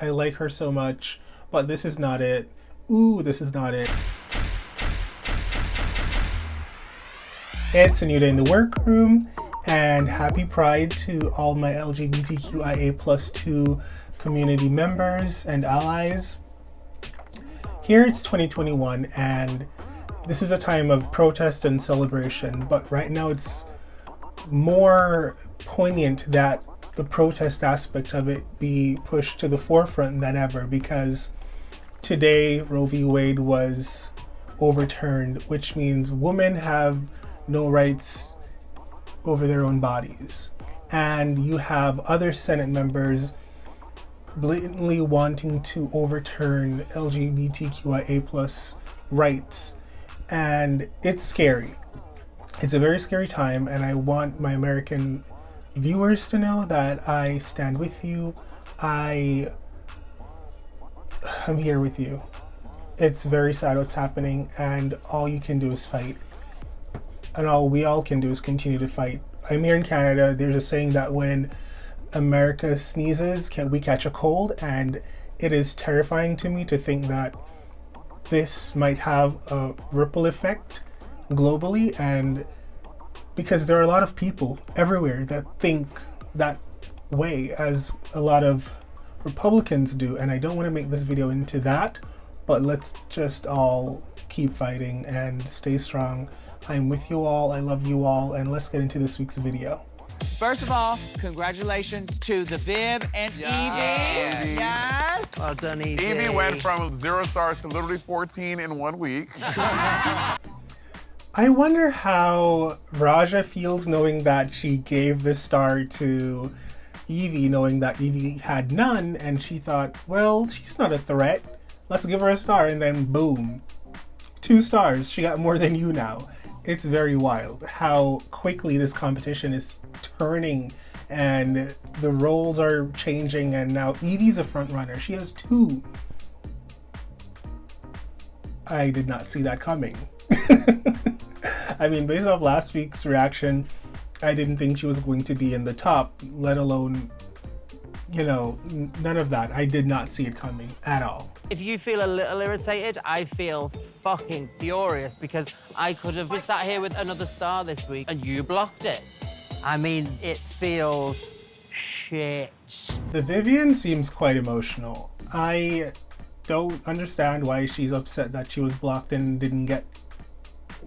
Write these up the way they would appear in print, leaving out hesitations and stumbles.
I like her so much, but this is not it. Ooh, this is not it. It's a new day in the workroom, and happy Pride to all my LGBTQIA+2 community members and allies. Here it's 2021, and this is a time of protest and celebration, but right now it's more poignant that the protest aspect of it be pushed to the forefront than ever, because today Roe v. Wade was overturned, which means women have no rights over their own bodies. And you have other Senate members blatantly wanting to overturn LGBTQIA+ rights. And it's scary. It's a very scary time, and I want my American viewers to know that I stand with you. I'm here with you. It's very sad what's happening, and all you can do is fight. And all we all can do is continue to fight. I'm here in Canada. There's a saying that when America sneezes, we catch a cold, and it is terrifying to me to think that this might have a ripple effect globally, and because there are a lot of people everywhere that think that way, as a lot of Republicans do, and I don't want to make this video into that, but let's just all keep fighting and stay strong. I'm with you all, I love you all, and let's get into this week's video. First of all, congratulations to the Viv and Yvie. Yes. Well done, Yvie. Yvie went from 0 stars to literally 14 in 1 week. I wonder how Raja feels knowing that she gave this star to Yvie, knowing that Yvie had none, and she thought, well, she's not a threat. Let's give her a star, and then boom. 2 stars. She got more than you now. It's very wild how quickly this competition is turning, and the roles are changing, and now Yvie's a front runner. She has 2. I did not see that coming. I mean, based off last week's reaction, I didn't think she was going to be in the top, let alone, you know, none of that. I did not see it coming at all. If you feel a little irritated, I feel fucking furious, because I could have been sat here with another star this week and you blocked it. I mean, it feels shit. The Vivienne seems quite emotional. I don't understand why she's upset that she was blocked and didn't get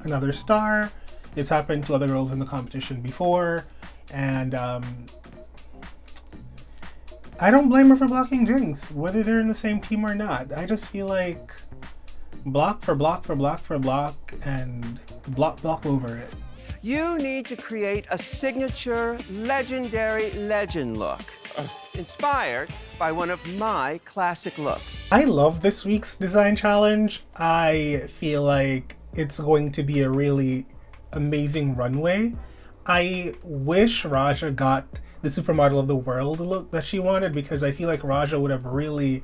another star. It's happened to other girls in the competition before, and I don't blame her for blocking Jinkx, whether they're in the same team or not. I just feel like block for block for block for block, and block over it. You need to create a signature legendary legend look, inspired by one of my classic looks. I love this week's design challenge. I feel like it's going to be a really amazing runway. I wish Raja got the supermodel of the world look that she wanted, because I feel like Raja would have really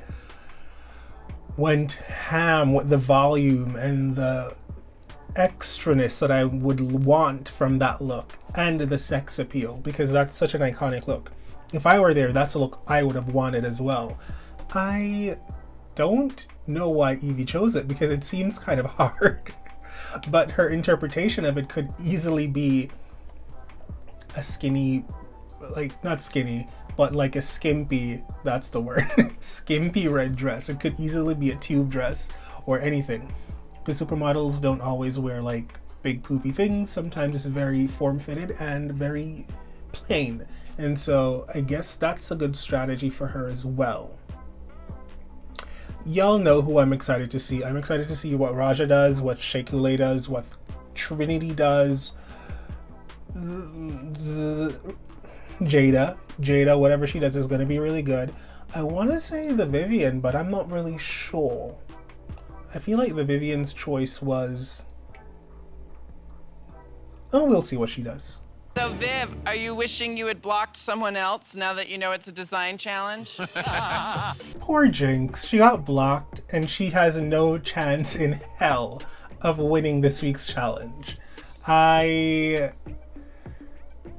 went ham with the volume and the extraness that I would want from that look, and the sex appeal, because that's such an iconic look. If I were there, that's a look I would have wanted as well. I don't know why Yvie chose it, because it seems kind of hard, but her interpretation of it could easily be a skinny, like, not skinny, but like a skimpy, that's the word, skimpy red dress. It could easily be a tube dress or anything. The supermodels don't always wear like big poofy things. Sometimes it's very form-fitted and very plain. And so I guess that's a good strategy for her as well. Y'all know who I'm excited to see. I'm excited to see what Raja does, what Shea Couleé does, what Trinity does. Jaida, whatever she does is going to be really good. I want to say the Vivienne, but I'm not really sure. I feel like the Vivienne's choice was... oh, we'll see what she does. So, Viv, are you wishing you had blocked someone else now that you know it's a design challenge? Poor Jinkx. She got blocked, and she has no chance in hell of winning this week's challenge.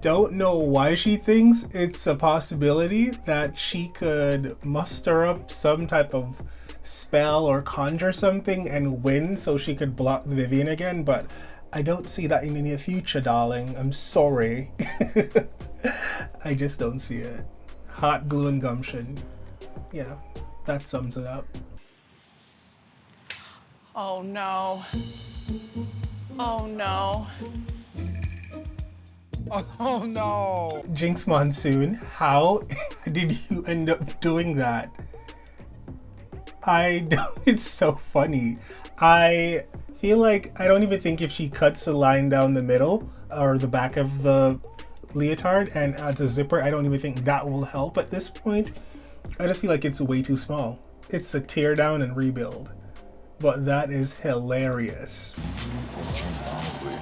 don't know why she thinks it's a possibility that she could muster up some type of spell or conjure something and win so she could block Vivienne again, but I don't see that in the near future, darling. I'm sorry. I just don't see it. Hot glue and gumption. Yeah, that sums it up. Oh no. Oh no. Oh no! Jinkx Monsoon, how did you end up doing that? It's so funny. I feel like I don't even think if she cuts a line down the middle or the back of the leotard and adds a zipper, I don't even think that will help at this point. I just feel like it's way too small. It's a tear down and rebuild. But that is hilarious. Honestly.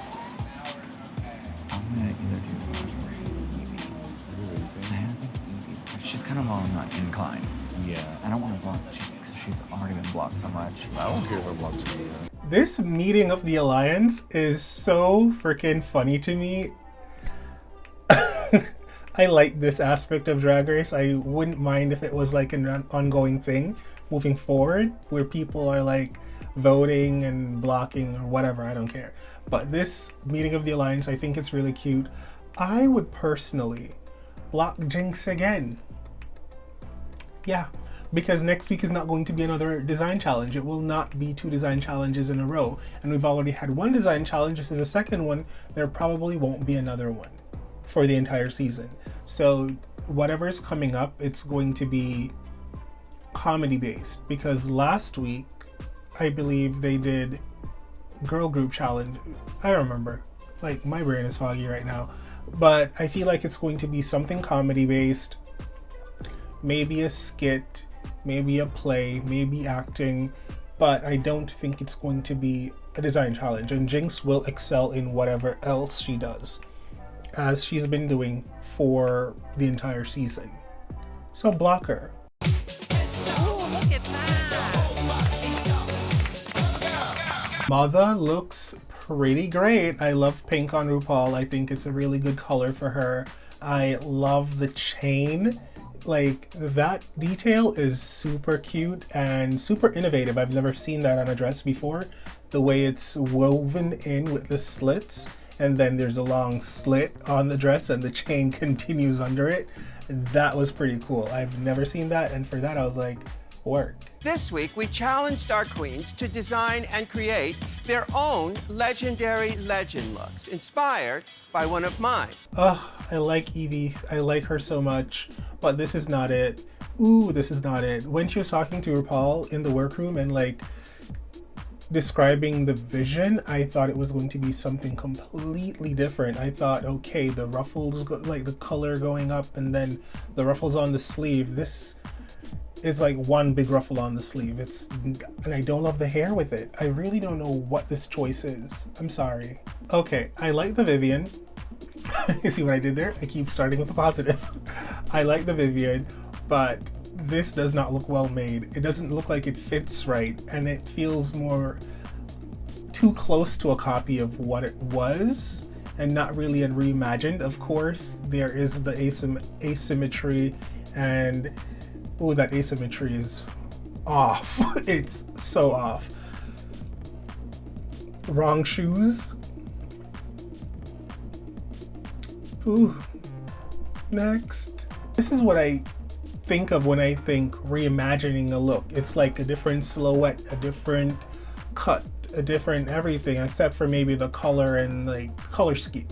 I'm gonna either do Runway or Yvie. I think Yvie. She's kind of on that incline. Yeah. I don't want to block because she's already been blocked so much. I don't care if I block too much. This meeting of the Alliance is so freaking funny to me. I like this aspect of Drag Race. I wouldn't mind if it was like an ongoing thing moving forward where people are like voting and blocking or whatever. I don't care. But this meeting of the Alliance, I think it's really cute. I would personally block Jinkx again. Yeah, because next week is not going to be another design challenge. It will not be 2 design challenges in a row. And we've already had 1 design challenge. This is the second one. There probably won't be another one for the entire season. So whatever is coming up, it's going to be comedy based, because last week I believe they did girl group challenge. I don't remember, like my brain is foggy right now, but I feel like it's going to be something comedy based, maybe a skit, maybe a play, maybe acting, but I don't think it's going to be a design challenge. And Jinkx will excel in whatever else she does, as she's been doing for the entire season. So block her. Ooh, look at that. Mother looks pretty great. I love pink on RuPaul. I think it's a really good color for her. I love the chain. Like, that detail is super cute and super innovative. I've never seen that on a dress before. The way it's woven in with the slits, and then there's a long slit on the dress and the chain continues under it. That was pretty cool. I've never seen that, and for that I was like, work. This week, we challenged our queens to design and create their own legendary legend looks, inspired by one of mine. Ugh, I like Yvie. I like her so much, but this is not it. Ooh, this is not it. When she was talking to RuPaul in the workroom and like describing the vision, I thought it was going to be something completely different. I thought, okay, the ruffles, like the color going up and then the ruffles on the sleeve. This is like one big ruffle on the sleeve. And I don't love the hair with it. I really don't know what this choice is. I'm sorry. Okay, I like the Vivienne. You see what I did there? I keep starting with the positive. I like the Vivienne, but this does not look well made. It doesn't look like it fits right, and it feels more too close to a copy of what it was and not really a reimagined. Of course, there is the asymmetry, and oh, that asymmetry is off. It's so off. Wrong shoes. Ooh. Next. This is what I think of when I think reimagining a look. It's like a different silhouette, a different cut, a different everything, except for maybe the color and like color scheme.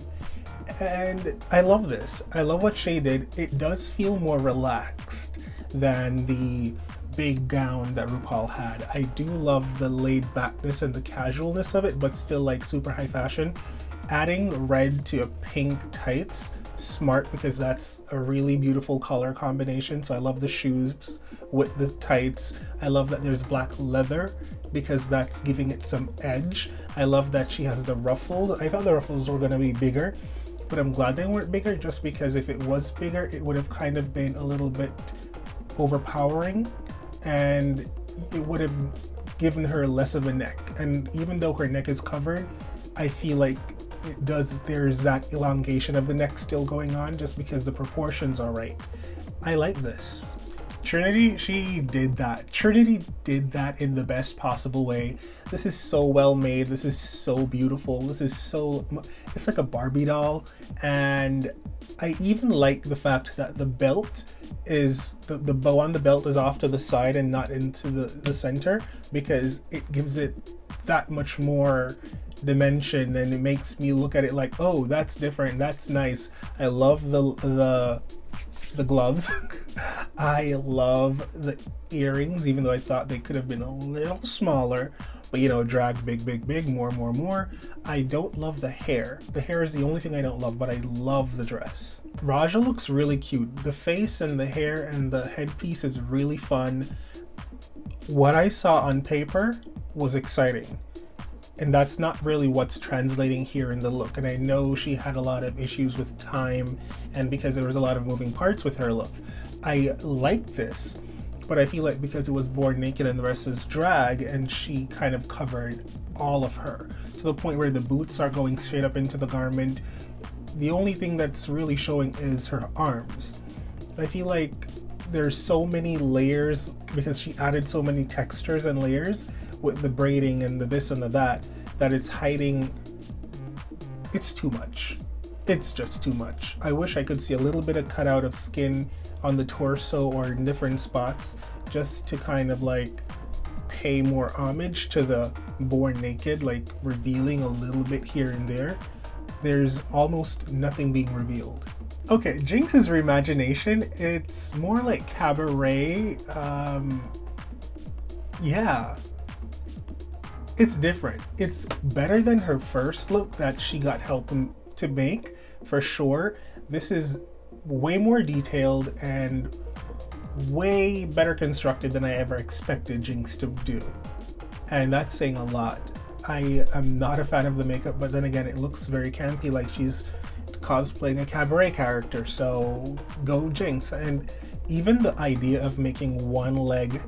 And I love this. I love what Shea did. It does feel more relaxed than the big gown that RuPaul had. I do love the laid backness and the casualness of it, but still like super high fashion. Adding red to a pink tights, smart, because that's a really beautiful color combination. So I love the shoes with the tights. I love that there's black leather because that's giving it some edge. I love that she has the ruffles. I thought the ruffles were gonna be bigger, but I'm glad they weren't bigger, just because if it was bigger, it would have kind of been a little bit overpowering and it would have given her less of a neck. And even though her neck is covered, I feel like there's that elongation of the neck still going on just because the proportions are right. I like this. Trinity, she did that. Trinity did that in the best possible way. This is so well made. This is so beautiful. It's like a Barbie doll. And I even like the fact that the belt is, the bow on the belt is off to the side and not into the center, because it gives it that much more dimension, and it makes me look at it like, oh, that's different, that's nice. I love the gloves. I love the earrings, even though I thought they could have been a little smaller, but you know, drag big, more. I don't love the hair. The hair is the only thing I don't love, but I love the dress. Raja looks really cute. The face and the hair and the headpiece is really fun. What I saw on paper was exciting, and that's not really what's translating here in the look. And I know she had a lot of issues with time, and because there was a lot of moving parts with her look. I like this, but I feel like because it was born naked and the rest is drag, and she kind of covered all of her to the point where the boots are going straight up into the garment. The only thing that's really showing is her arms. I feel like there's so many layers because she added so many textures and layers with the braiding and the this and the that it's hiding. It's too much. It's just too much. I wish I could see a little bit of cutout of skin on the torso or in different spots, just to kind of like pay more homage to the born naked, like revealing a little bit here and there. There's almost nothing being revealed. Okay, Jinkx's reimagination, it's more like cabaret. Yeah, it's different. It's better than her first look that she got help to make, for sure. This is way more detailed and way better constructed than I ever expected Jinkx to do. And that's saying a lot. I am not a fan of the makeup, but then again, it looks very campy, like she's cosplaying a cabaret character, so go Jinkx. And even the idea of making one leg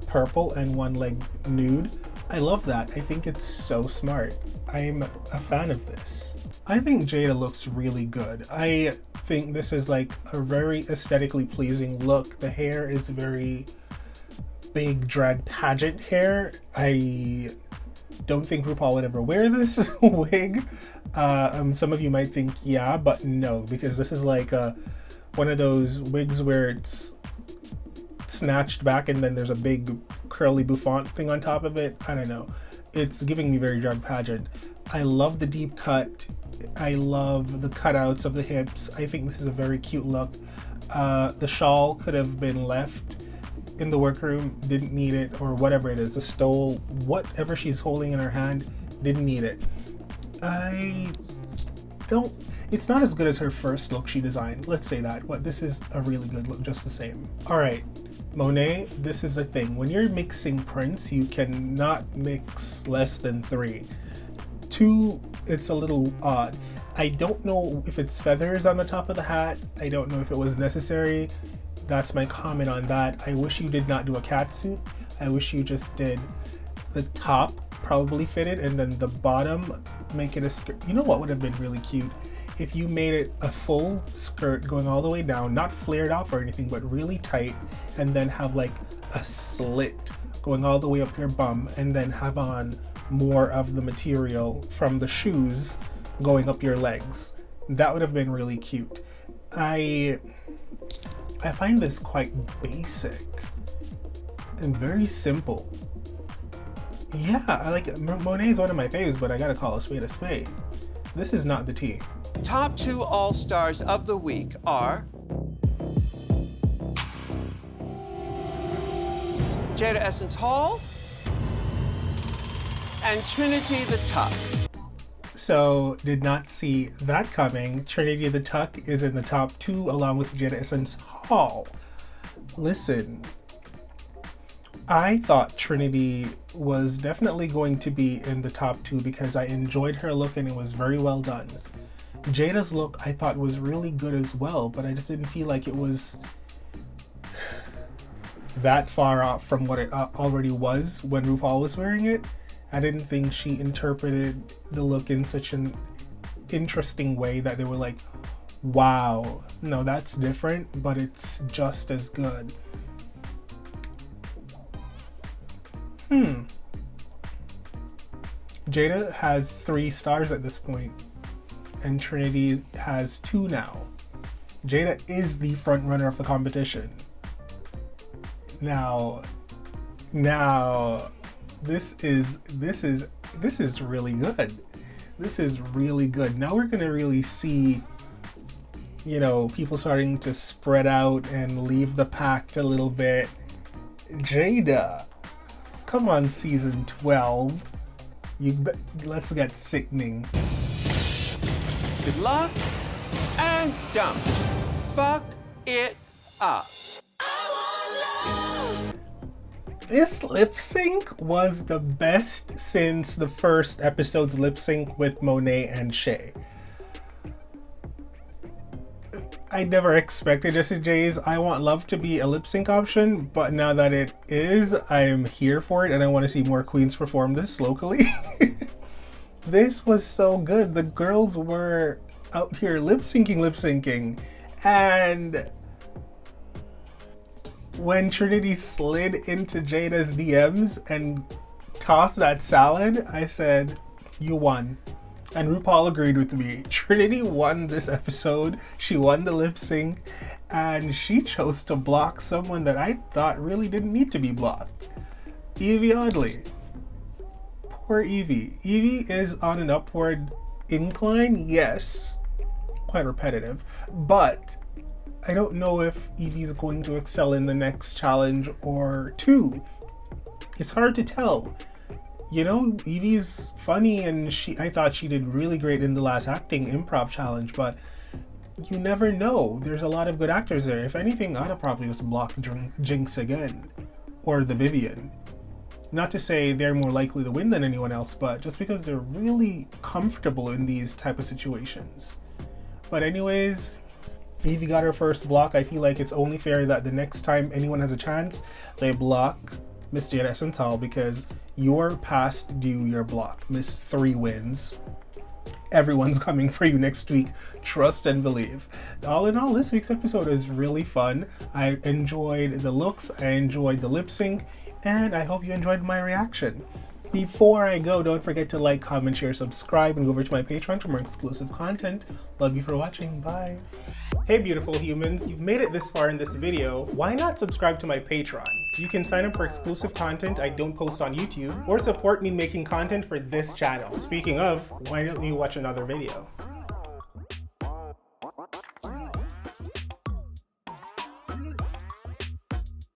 purple and one leg nude, I love that. I think it's so smart. I'm a fan of this. I think Jaida looks really good. I think this is like a very aesthetically pleasing look. The hair is very big drag pageant hair. I don't think RuPaul would ever wear this wig. Some of you might think yeah, but no, because this is like one of those wigs where it's snatched back and then there's a big curly bouffant thing on top of it. I don't know. It's giving me very drag pageant. I love the deep cut. I love the cutouts of the hips. I think this is a very cute look. The shawl could have been left in the workroom, didn't need it, or whatever it is. The stole, whatever she's holding in her hand, didn't need it. It's not as good as her first look she designed, let's say that, but this is a really good look just the same. All right, Monét, this is the thing. When you're mixing prints, you cannot mix less than 3. 2, it's a little odd. I don't know if it's feathers on the top of the hat. I don't know if it was necessary. That's my comment on that. I wish you did not do a cat suit. I wish you just did the top probably fitted and then the bottom make it a skirt. You know what would have been really cute? If you made it a full skirt going all the way down, not flared off or anything, but really tight, and then have like a slit going all the way up your bum, and then have on more of the material from the shoes going up your legs. That would have been really cute. I find this quite basic and very simple. Yeah, I like it. Monét is one of my faves, but I gotta call a spade a spade. This is not the tea. Top 2 all-stars of the week are Jaida Essence Hall and Trinity the Tuck. So, did not see that coming. Trinity the Tuck is in the top 2 along with Jaida Essence Hall. Listen, I thought Trinity was definitely going to be in the top 2 because I enjoyed her look and it was very well done. Jaida's look I thought was really good as well, but I just didn't feel like it was that far off from what it already was when RuPaul was wearing it. I didn't think she interpreted the look in such an interesting way that they were like, wow, no, that's different, but it's just as good. Jaida has 3 stars at this point, and Trinity has 2 now. Jaida is the front runner of the competition. Now, this is really good. This is really good. Now we're gonna really see, you know, people starting to spread out and leave the pact a little bit. Jaida, come on, season 12. Let's get sickening. Good luck and don't fuck it up. This lip sync was the best since the first episode's lip sync with Monét and Shea. I never expected Jessie J's I Want Love to be a lip sync option, but now that it is, I'm here for it and I want to see more queens perform this locally. This was so good. The girls were out here lip syncing, and when Trinity slid into Jaida's DMs and tossed that salad, I said, you won. And RuPaul agreed with me. Trinity won this episode. She won the lip sync, and she chose to block someone that I thought really didn't need to be blocked. Yvie Oddly. Poor Yvie. Yvie is on an upward incline, yes. Quite repetitive, but I don't know if Yvie's going to excel in the next challenge or 2. It's hard to tell. You know, Yvie's funny, and I thought she did really great in the last acting improv challenge, but you never know. There's a lot of good actors there. If anything, I'd have probably just blocked Jinkx again, or the Vivienne. Not to say they're more likely to win than anyone else, but just because they're really comfortable in these type of situations. But anyways, Yvie got her first block. I feel like it's only fair that the next time anyone has a chance, they block Miss Jaida Essential, because you're past due your block. Miss 3 wins. Everyone's coming for you next week. Trust and believe. All in all, this week's episode is really fun. I enjoyed the looks, I enjoyed the lip sync, and I hope you enjoyed my reaction. Before I go, don't forget to like, comment, share, subscribe, and go over to my Patreon for more exclusive content. Love you for watching. Bye. Hey beautiful humans, you've made it this far in this video. Why not subscribe to my Patreon? You can sign up for exclusive content I don't post on YouTube, or support me making content for this channel. Speaking of, why don't you watch another video?